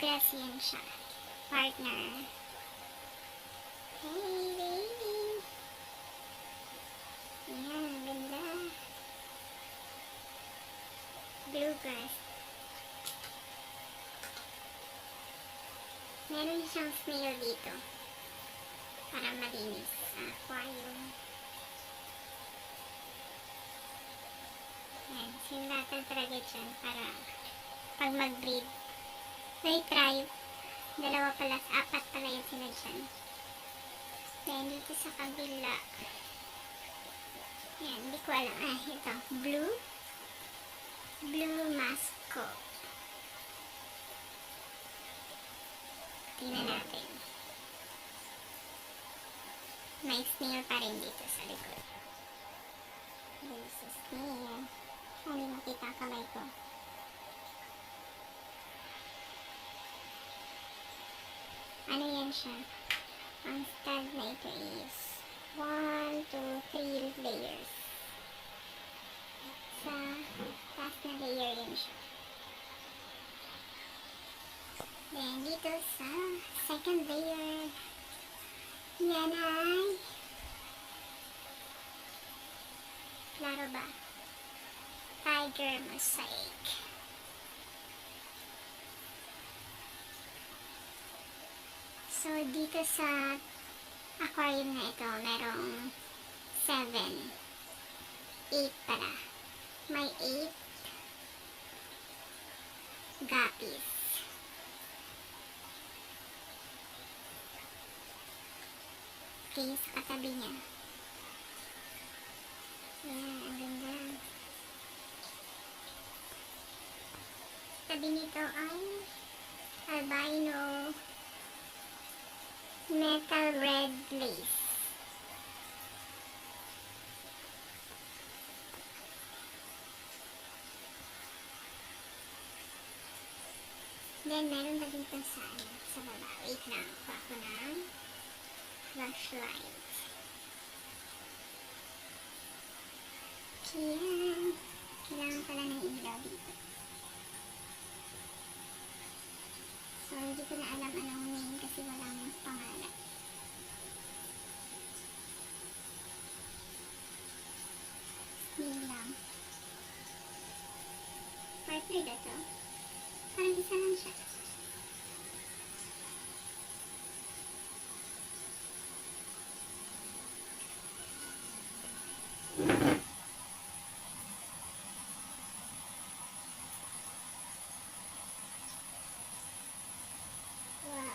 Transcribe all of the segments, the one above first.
bluegrass yan siya. Partner. Hey, baby. Ayan, ang ganda. Bluegrass. Meron siyang snail dito. Para malinis sa aquarium. Ayan, sinulatan talaga dyan para pag mag-breed. May try. Dalawa pala, apat pala yung sila dyan. Then, dito sa kabila. Ayan, hindi ko alam. Ah, ito. Blue Masco. Tingnan natin. May snail pa rin dito sa likod. There's a snail. Hindi makita ang kamay ko. Ano yan siya? Ang stud na ito is 1, 2, 3 layers. Sa taas na layer yun siya. Then dito sa second layer, yan ay klaro ba? Tiger mosaic. So dito sa aquarium na ito, merong 7, 8 pala. May 8 guppies. Okay, sa katabi niya. Ayan, ang ganda. Tabi nito ay albino metal red lace. Then, meron na dito sa baba. Wait lang, kuha ko ng flashlight. Kaya, kailangan pala ng ilaw dito. So, hindi ko na alam anong name kasi walang pangalan. Name lang. Partner na to. Parang isa lang siya. Wow.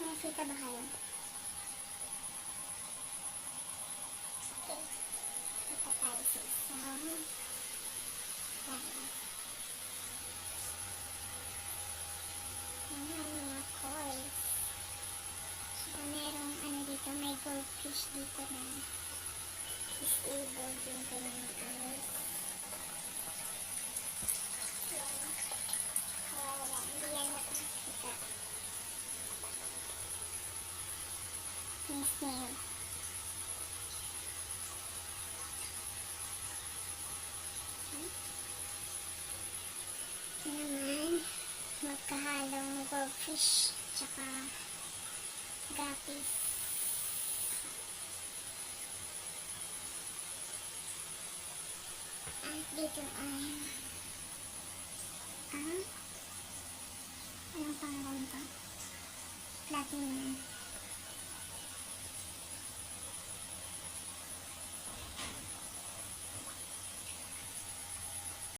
Nakikita ba kayo? Okay. Ito tayo sa isang. Ayan, mga koi. So, merong ano dito, may goldfish dito na disabled yung kanyang eyes. Hindi yan nakakita. Yung snail. Ito naman, magkahalong goldfish tsaka guppies. At dito ay anong pangalan ito? Platinum.